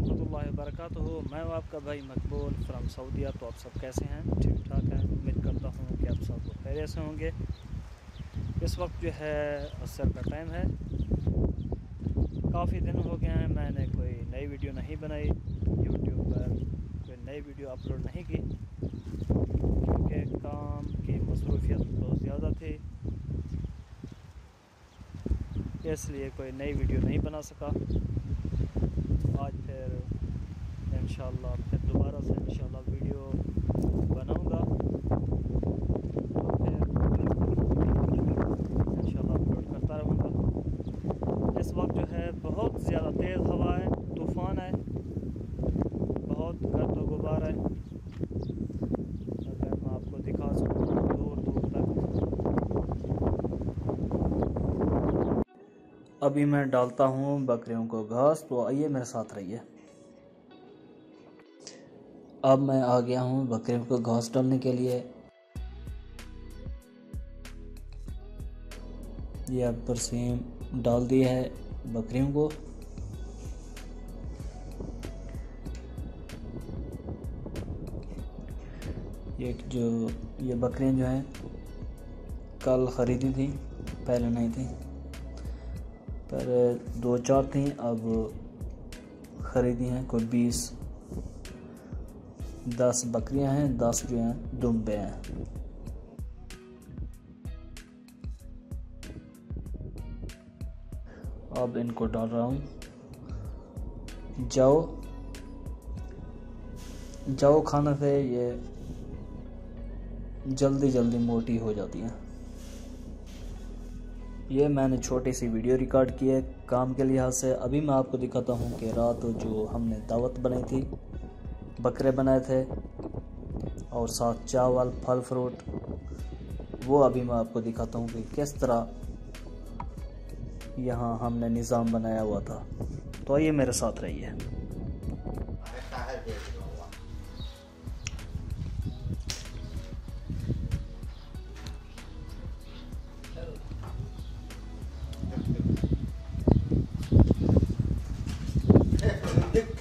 रहमतुल्लाहि व बरकातुहू। मैं हूँ आपका भाई मकबूल फ्राम सऊदीया। तो आप सब कैसे हैं? ठीक ठाक हैं। उम्मीद करता हूँ कि आप सब खैरियत से होंगे। इस वक्त जो है असर का टाइम है। काफ़ी दिन हो गए हैं मैंने कोई नई वीडियो नहीं बनाई, यूट्यूब पर कोई नई वीडियो अपलोड नहीं की, क्योंकि काम की मसरूफियत बहुत ज़्यादा थी, इसलिए कोई नई वीडियो नहीं बना सका। आज फिर इंशाल्लाह फिर दोबारा से इंशाल्लाह वीडियो बनाऊंगा, तो फिर इंशाल्लाह अपलोड करता रहूँगा। इस वक्त जो है बहुत ज़्यादा तेज़ हवा है, तूफ़ान है, बहुत गर्द व गुबार है। अगर मैं आपको दिखा सकूँ दूर दूर तक। अभी मैं डालता हूँ बकरियों को घास, तो आइए मेरे साथ रहिए। अब मैं आ गया हूँ बकरियों को घास डालने के लिए। ये अब तरसीम डाल दी है बकरियों को। ये बकरियां जो हैं कल ख़रीदी थी, पहले नहीं थी, पर 2-4 थी, अब ख़रीदी हैं। कोई 10 बकरियां हैं, 10 जो हैं दुम्बे हैं। अब इनको डाल रहा हूँ जौ खाने से ये जल्दी मोटी हो जाती हैं। ये मैंने छोटी सी वीडियो रिकॉर्ड की है काम के लिहाज से। अभी मैं आपको दिखाता हूँ कि रात जो हमने दावत बनाई थी, बकरे बनाए थे और साथ चावल फल फ्रूट, वो अभी मैं आपको दिखाता हूँ कि किस तरह यहाँ हमने निज़ाम बनाया हुआ था। तो आइए मेरे साथ रहिए।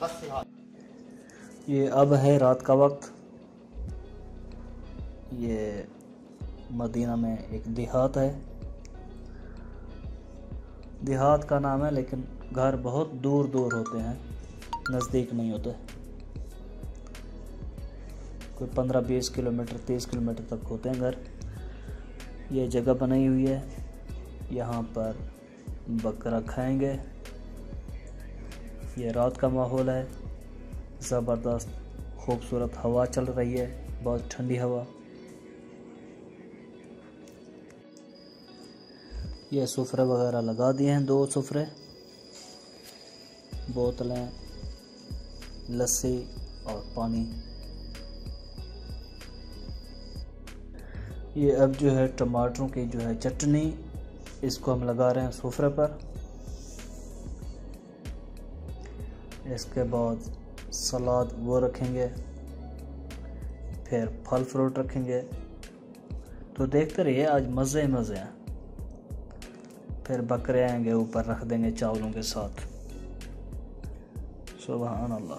बस ये अब है रात का वक्त। ये मदीना में एक देहात है, देहात का नाम है, लेकिन घर बहुत दूर दूर होते हैं, नज़दीक नहीं होते। कोई 15-20 किलोमीटर 30 किलोमीटर तक होते हैं घर। ये जगह बनाई हुई है, यहाँ पर बकरा खाएंगे। ये रात का माहौल है, ज़बरदस्त खूबसूरत हवा चल रही है, बहुत ठंडी हवा। ये सुफरे वगैरह लगा दिए हैं, 2 सुफरे, बोतलें, लस्सी और पानी। ये अब जो है टमाटरों की जो है चटनी, इसको हम लगा रहे हैं सुफरे पर। इसके बाद सलाद वो रखेंगे, फिर फल फ्रूट रखेंगे। तो देखते रहिए, आज मज़े हैं। फिर बकरे आएंगे, ऊपर रख देंगे चावलों के साथ। सुभान अल्लाह।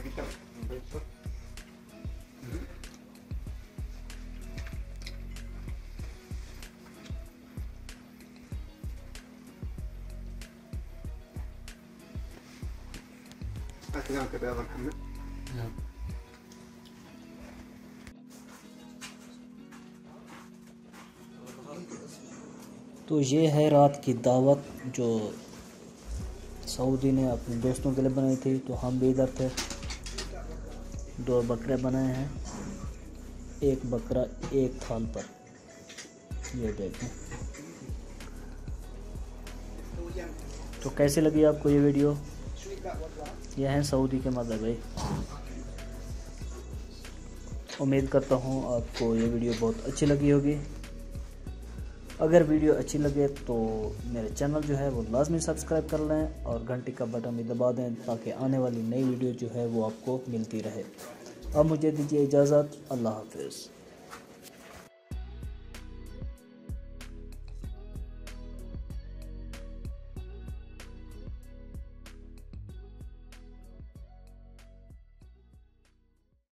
kita bentuk. Tengah ke bawah Muhammad. तो ये है रात की दावत जो सऊदी ने अपने दोस्तों के लिए बनाई थी। तो हम भी इधर थे। 2 बकरे बनाए हैं, एक बकरा एक थाल पर। ये देखें। तो कैसी लगी आपको ये वीडियो? यह है सऊदी के मज़े भाई। उम्मीद करता हूँ आपको ये वीडियो बहुत अच्छी लगी होगी। अगर वीडियो अच्छी लगे तो मेरे चैनल जो है वो लाजमी सब्सक्राइब कर लें और घंटी का बटन भी दबा दें ताकि आने वाली नई वीडियो जो है वो आपको मिलती रहे। अब मुझे दीजिए इजाज़त। अल्लाह हाफ़िज़।